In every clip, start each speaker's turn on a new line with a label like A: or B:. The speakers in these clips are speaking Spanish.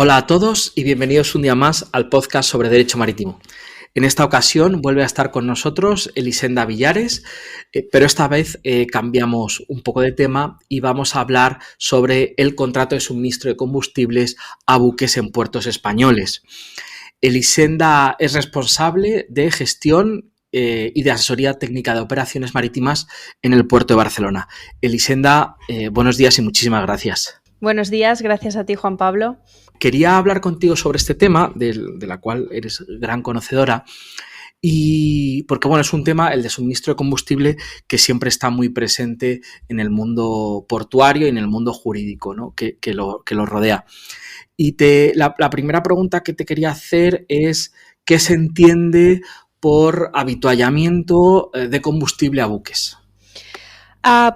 A: Hola a todos y bienvenidos un día más al podcast sobre Derecho Marítimo. En esta ocasión vuelve a estar con nosotros Elisenda Villares, pero esta vez cambiamos un poco de tema y vamos a hablar sobre el contrato de suministro de combustibles a buques en puertos españoles. Elisenda es responsable de gestión y de asesoría técnica de operaciones marítimas en el puerto de Barcelona. Elisenda, buenos días y muchísimas gracias.
B: Buenos días, gracias a ti, Juan Pablo.
A: Quería hablar contigo sobre este tema, de la cual eres gran conocedora, y porque es un tema, el de suministro de combustible, que siempre está muy presente en el mundo portuario y en el mundo jurídico, ¿no? que lo rodea. Y la primera pregunta que te quería hacer es ¿qué se entiende por avituallamiento de combustible a buques?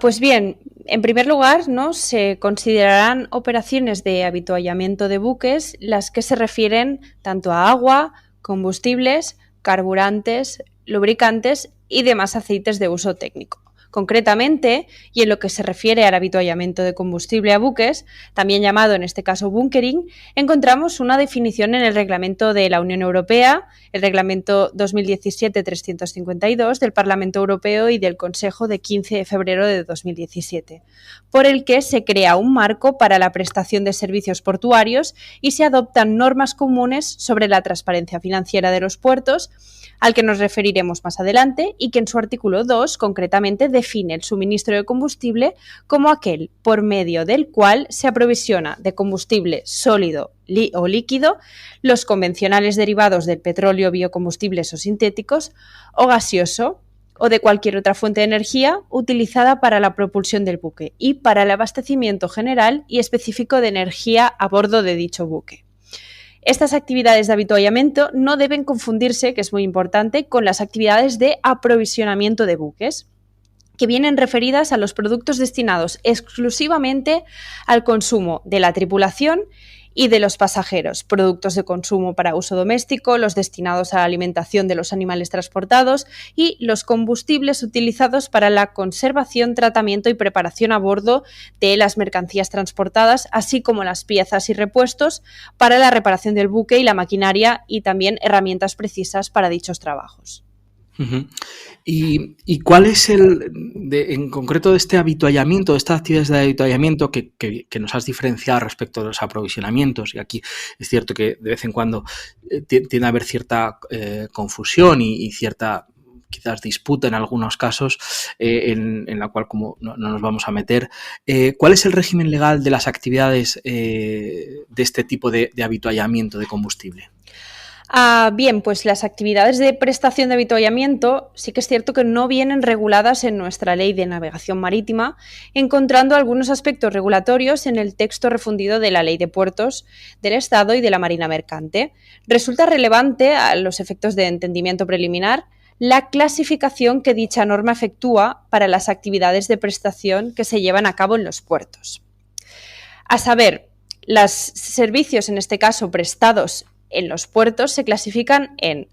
B: Pues bien, en primer lugar, ¿no?, se considerarán operaciones de avituallamiento de buques las que se refieren tanto a agua, combustibles, carburantes, lubricantes y demás aceites de uso técnico. Concretamente, y en lo que se refiere al avituallamiento de combustible a buques, también llamado en este caso bunkering, encontramos una definición en el reglamento de la Unión Europea, el reglamento 2017-352 del Parlamento Europeo y del Consejo de 15 de febrero de 2017, por el que se crea un marco para la prestación de servicios portuarios y se adoptan normas comunes sobre la transparencia financiera de los puertos, al que nos referiremos más adelante, y que en su artículo 2 concretamente define el suministro de combustible como aquel por medio del cual se aprovisiona de combustible sólido o líquido los convencionales derivados del petróleo, biocombustibles o sintéticos, o gaseoso, o de cualquier otra fuente de energía utilizada para la propulsión del buque y para el abastecimiento general y específico de energía a bordo de dicho buque. Estas actividades de avituallamiento no deben confundirse, que es muy importante, con las actividades de aprovisionamiento de buques, que vienen referidas a los productos destinados exclusivamente al consumo de la tripulación y de los pasajeros, productos de consumo para uso doméstico, los destinados a la alimentación de los animales transportados y los combustibles utilizados para la conservación, tratamiento y preparación a bordo de las mercancías transportadas, así como las piezas y repuestos para la reparación del buque y la maquinaria y también herramientas precisas para dichos trabajos.
A: Uh-huh. ¿Y cuál es en concreto de este avituallamiento, de estas actividades de avituallamiento que nos has diferenciado respecto de los aprovisionamientos? Y aquí es cierto que de vez en cuando tiende a haber cierta confusión y cierta quizás disputa en algunos casos en la cual como no nos vamos a meter. ¿Cuál es el régimen legal de las actividades de este tipo de avituallamiento de combustible?
B: Bien, pues las actividades de prestación de avituallamiento sí que es cierto que no vienen reguladas en nuestra ley de navegación marítima, encontrando algunos aspectos regulatorios en el texto refundido de la Ley de Puertos del Estado y de la Marina Mercante. Resulta relevante, a los efectos de entendimiento preliminar, la clasificación que dicha norma efectúa para las actividades de prestación que se llevan a cabo en los puertos. A saber, los servicios, en este caso prestados en los puertos, se clasifican en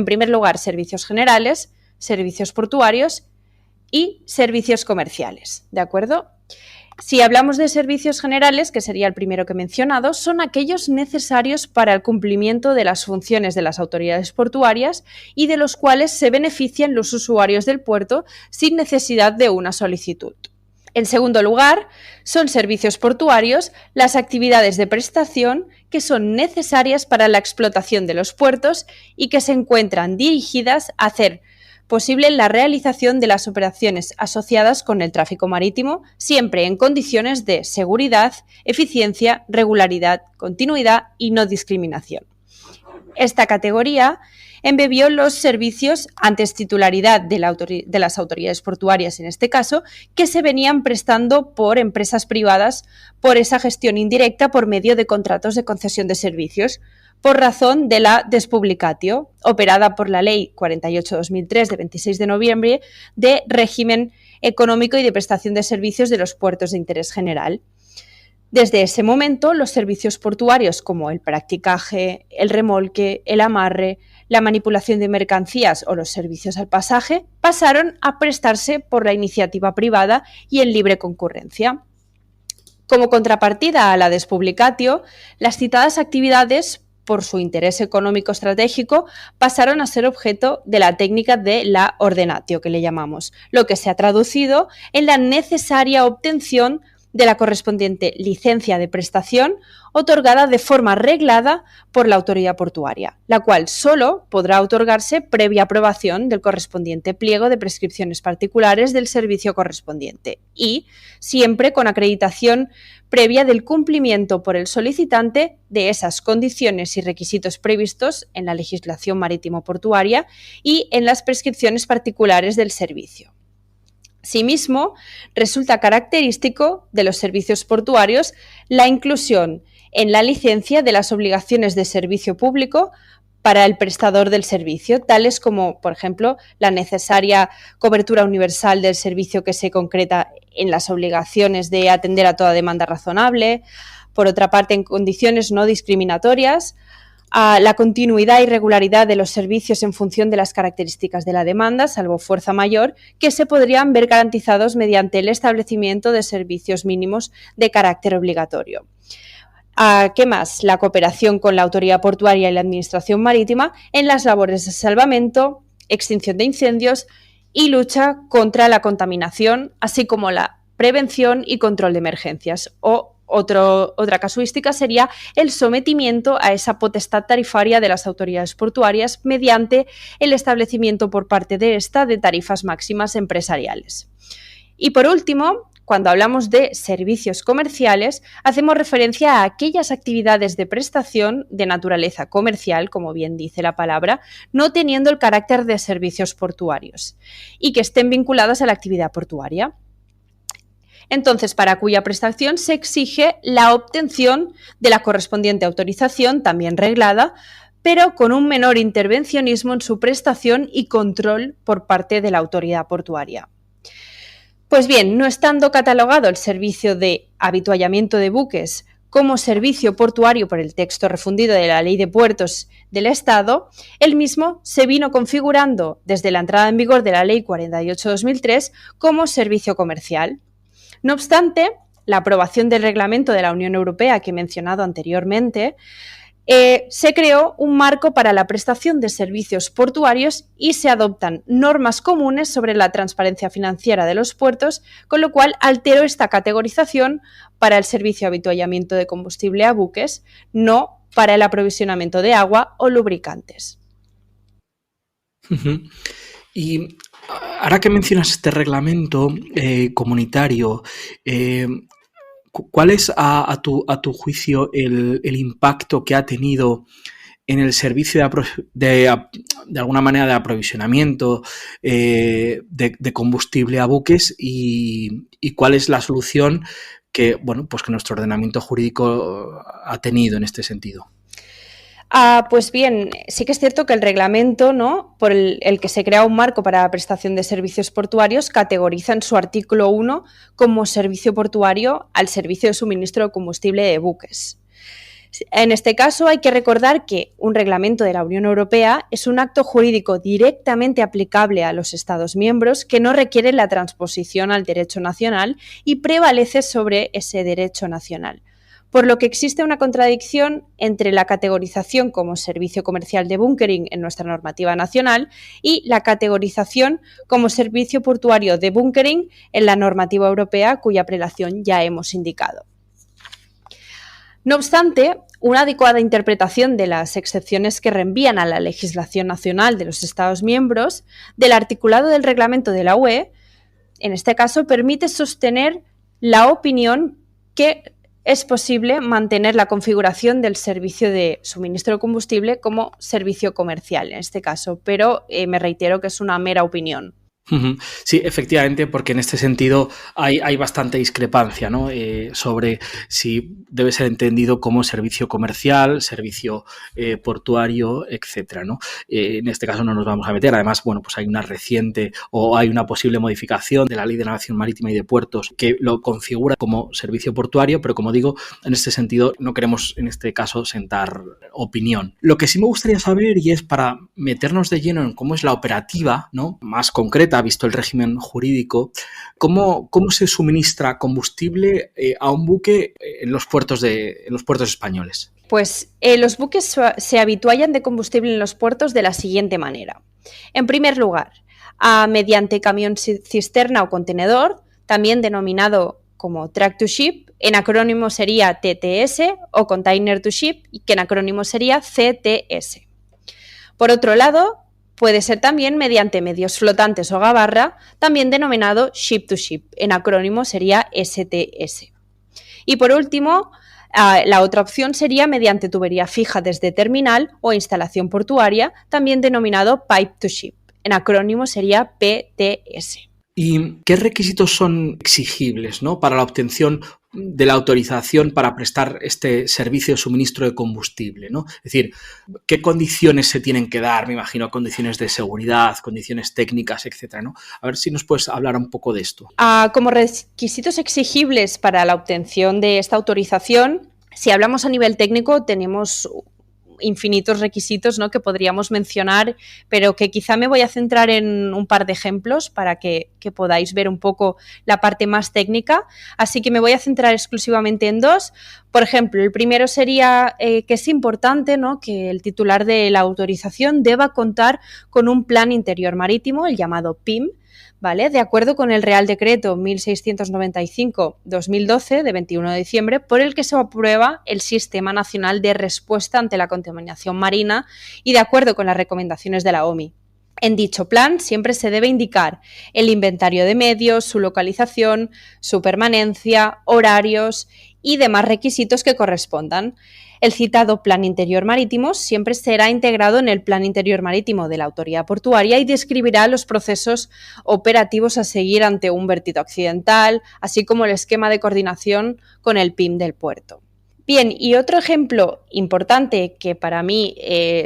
B: primer lugar, servicios generales, servicios portuarios y servicios comerciales, ¿de acuerdo? Si hablamos de servicios generales, que sería el primero que he mencionado, son aquellos necesarios para el cumplimiento de las funciones de las autoridades portuarias y de los cuales se benefician los usuarios del puerto sin necesidad de una solicitud. En segundo lugar, son servicios portuarios las actividades de prestación que son necesarias para la explotación de los puertos y que se encuentran dirigidas a hacer posible la realización de las operaciones asociadas con el tráfico marítimo, siempre en condiciones de seguridad, eficiencia, regularidad, continuidad y no discriminación. Esta categoría embebió los servicios, antes titularidad de las autoridades portuarias en este caso, que se venían prestando por empresas privadas por esa gestión indirecta por medio de contratos de concesión de servicios, por razón de la despublicatio, operada por la Ley 48/2003 de 26 de noviembre de régimen económico y de prestación de servicios de los puertos de interés general. Desde ese momento, los servicios portuarios como el practicaje, el remolque, el amarre, la manipulación de mercancías o los servicios al pasaje pasaron a prestarse por la iniciativa privada y en libre concurrencia. Como contrapartida a la despublicatio, las citadas actividades, por su interés económico estratégico, pasaron a ser objeto de la técnica de la ordenatio, que le llamamos, lo que se ha traducido en la necesaria obtención de la correspondiente licencia de prestación otorgada de forma reglada por la autoridad portuaria, la cual solo podrá otorgarse previa aprobación del correspondiente pliego de prescripciones particulares del servicio correspondiente y siempre con acreditación previa del cumplimiento por el solicitante de esas condiciones y requisitos previstos en la legislación marítimo-portuaria y en las prescripciones particulares del servicio. Asimismo, resulta característico de los servicios portuarios la inclusión en la licencia de las obligaciones de servicio público para el prestador del servicio, tales como, por ejemplo, la necesaria cobertura universal del servicio que se concreta en las obligaciones de atender a toda demanda razonable, por otra parte, en condiciones no discriminatorias, a la continuidad y regularidad de los servicios en función de las características de la demanda, salvo fuerza mayor, que se podrían ver garantizados mediante el establecimiento de servicios mínimos de carácter obligatorio. ¿Qué más? La cooperación con la autoridad portuaria y la administración marítima en las labores de salvamento, extinción de incendios y lucha contra la contaminación, así como la prevención y control de emergencias. Otra casuística sería el sometimiento a esa potestad tarifaria de las autoridades portuarias mediante el establecimiento por parte de esta de tarifas máximas empresariales. Y por último, cuando hablamos de servicios comerciales, hacemos referencia a aquellas actividades de prestación de naturaleza comercial, como bien dice la palabra, no teniendo el carácter de servicios portuarios y que estén vinculadas a la actividad portuaria. Entonces, para cuya prestación se exige la obtención de la correspondiente autorización, también reglada, pero con un menor intervencionismo en su prestación y control por parte de la autoridad portuaria. Pues bien, no estando catalogado el servicio de avituallamiento de buques como servicio portuario por el texto refundido de la Ley de Puertos del Estado, el mismo se vino configurando desde la entrada en vigor de la Ley 48/2003 como servicio comercial. No obstante, la aprobación del reglamento de la Unión Europea que he mencionado anteriormente, se creó un marco para la prestación de servicios portuarios y se adoptan normas comunes sobre la transparencia financiera de los puertos, con lo cual alteró esta categorización para el servicio de avituallamiento de combustible a buques, no para el aprovisionamiento de agua o lubricantes.
A: Y ahora que mencionas este reglamento comunitario, ¿cuál es a tu juicio el impacto que ha tenido en el servicio de alguna manera de aprovisionamiento de combustible a buques y cuál es la solución que nuestro ordenamiento jurídico ha tenido en este sentido?
B: Pues bien, sí que es cierto que el reglamento, ¿no?, por el que se crea un marco para la prestación de servicios portuarios categoriza en su artículo 1 como servicio portuario al servicio de suministro de combustible de buques. En este caso hay que recordar que un reglamento de la Unión Europea es un acto jurídico directamente aplicable a los Estados miembros que no requiere la transposición al derecho nacional y prevalece sobre ese derecho nacional, por lo que existe una contradicción entre la categorización como servicio comercial de bunkering en nuestra normativa nacional y la categorización como servicio portuario de bunkering en la normativa europea, cuya prelación ya hemos indicado. No obstante, una adecuada interpretación de las excepciones que reenvían a la legislación nacional de los Estados miembros del articulado del reglamento de la UE, en este caso, permite sostener la opinión que es posible mantener la configuración del servicio de suministro de combustible como servicio comercial en este caso, pero me reitero que es una mera opinión.
A: Sí, efectivamente, porque en este sentido hay bastante discrepancia, ¿no? Sobre si debe ser entendido como servicio comercial, servicio portuario, etcétera, ¿no? En este caso no nos vamos a meter. Además, pues hay una reciente o hay una posible modificación de la Ley de Navegación Marítima y de Puertos que lo configura como servicio portuario, pero como digo, en este sentido no queremos en este caso sentar opinión. Lo que sí me gustaría saber, y es para meternos de lleno en cómo es la operativa, ¿no?, más concreta concreta, visto el régimen jurídico, ¿cómo se suministra combustible a un buque en los puertos españoles?
B: Pues los buques se habituallan de combustible en los puertos de la siguiente manera. En primer lugar, mediante camión cisterna o contenedor, también denominado como Track to Ship, en acrónimo sería TTS, o Container to Ship, que en acrónimo sería CTS. Por otro lado, puede ser también mediante medios flotantes o gabarra, también denominado Ship to Ship, en acrónimo sería STS. Y por último, la otra opción sería mediante tubería fija desde terminal o instalación portuaria, también denominado Pipe to Ship, en acrónimo sería PTS.
A: ¿Y qué requisitos son exigibles, ¿no?, para la obtención de la autorización para prestar este servicio de suministro de combustible, ¿no? Es decir, ¿qué condiciones se tienen que dar? Me imagino condiciones de seguridad, condiciones técnicas, etcétera, ¿no? A ver si nos puedes hablar un poco de esto.
B: Como requisitos exigibles para la obtención de esta autorización, si hablamos a nivel técnico, tenemos infinitos requisitos, ¿no?, que podríamos mencionar, pero que quizá me voy a centrar en un par de ejemplos para que podáis ver un poco la parte más técnica. Así que me voy a centrar exclusivamente en dos. Por ejemplo, el primero sería que es importante, ¿no?, que el titular de la autorización deba contar con un plan interior marítimo, el llamado PIM, ¿vale?, de acuerdo con el Real Decreto 1695-2012 de 21 de diciembre, por el que se aprueba el Sistema Nacional de Respuesta ante la Contaminación Marina y de acuerdo con las recomendaciones de la OMI. En dicho plan siempre se debe indicar el inventario de medios, su localización, su permanencia, horarios y demás requisitos que correspondan. El citado Plan Interior Marítimo siempre será integrado en el Plan Interior Marítimo de la Autoridad Portuaria y describirá los procesos operativos a seguir ante un vertido accidental, así como el esquema de coordinación con el PIM del puerto. Bien, y otro ejemplo importante que para mí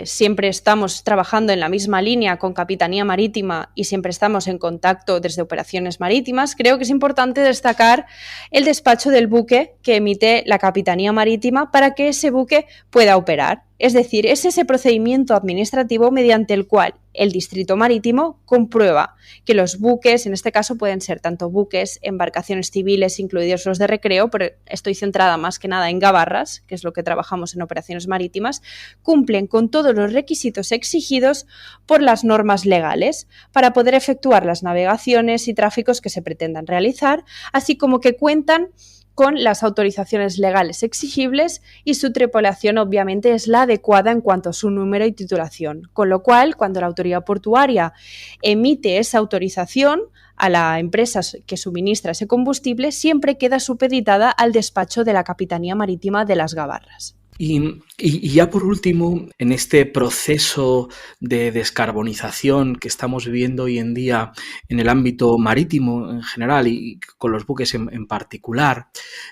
B: siempre estamos trabajando en la misma línea con Capitanía Marítima y siempre estamos en contacto desde operaciones marítimas, creo que es importante destacar el despacho del buque que emite la Capitanía Marítima para que ese buque pueda operar. Es decir, es ese procedimiento administrativo mediante el cual el Distrito Marítimo comprueba que los buques, en este caso pueden ser tanto buques, embarcaciones civiles, incluidos los de recreo, pero estoy centrada más que nada en gabarras, que es lo que trabajamos en operaciones marítimas, cumplen con todos los requisitos exigidos por las normas legales para poder efectuar las navegaciones y tráficos que se pretendan realizar, así como que cuentan con las autorizaciones legales exigibles y su tripulación obviamente es la adecuada en cuanto a su número y titulación, con lo cual cuando la autoridad portuaria emite esa autorización a la empresa que suministra ese combustible siempre queda supeditada al despacho de la Capitanía Marítima de las Gabarras.
A: Y ya por último, en este proceso de descarbonización que estamos viviendo hoy en día en el ámbito marítimo en general y con los buques en particular,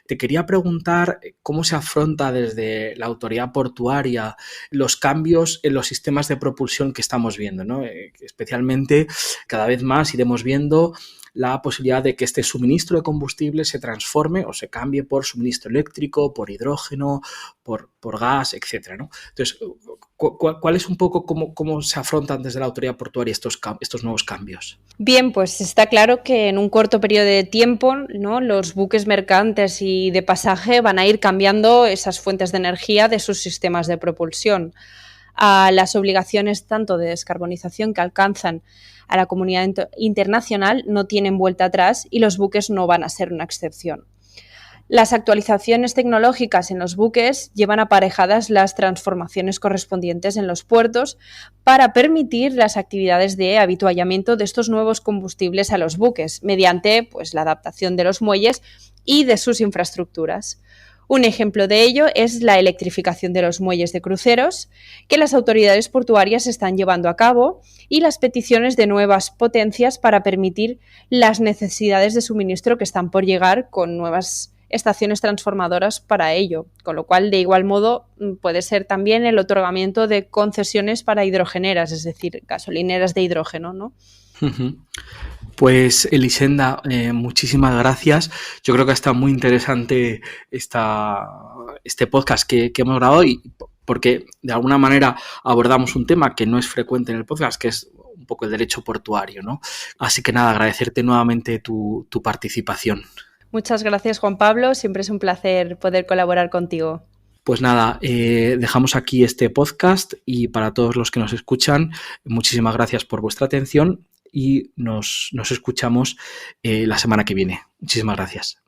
A: te quería preguntar cómo se afronta desde la autoridad portuaria los cambios en los sistemas de propulsión que estamos viendo, ¿no? Especialmente cada vez más iremos viendo la posibilidad de que este suministro de combustible se transforme o se cambie por suministro eléctrico, por hidrógeno, por gas, etcétera, ¿no? Entonces, ¿cuál es un poco cómo se afrontan desde la autoridad portuaria estos nuevos cambios?
B: Bien, pues está claro que en un corto periodo de tiempo, ¿no?, los buques mercantes y de pasaje van a ir cambiando esas fuentes de energía de sus sistemas de propulsión. Las obligaciones tanto de descarbonización que alcanzan a la comunidad internacional no tienen vuelta atrás y los buques no van a ser una excepción. Las actualizaciones tecnológicas en los buques llevan aparejadas las transformaciones correspondientes en los puertos para permitir las actividades de habituallamiento de estos nuevos combustibles a los buques mediante, pues, la adaptación de los muelles y de sus infraestructuras. Un ejemplo de ello es la electrificación de los muelles de cruceros, que las autoridades portuarias están llevando a cabo, y las peticiones de nuevas potencias para permitir las necesidades de suministro que están por llegar con nuevas estaciones transformadoras para ello, con lo cual de igual modo puede ser también el otorgamiento de concesiones para hidrogeneras, es decir, gasolineras de hidrógeno, ¿no?
A: Pues Elisenda, muchísimas gracias. Yo creo que está muy interesante este podcast que hemos grabado y porque de alguna manera abordamos un tema que no es frecuente en el podcast, que es un poco el derecho portuario, ¿no? Así que nada, agradecerte nuevamente tu participación.
B: Muchas gracias, Juan Pablo. Siempre es un placer poder colaborar contigo.
A: Pues nada, dejamos aquí este podcast y para todos los que nos escuchan, muchísimas gracias por vuestra atención y nos escuchamos la semana que viene. Muchísimas gracias.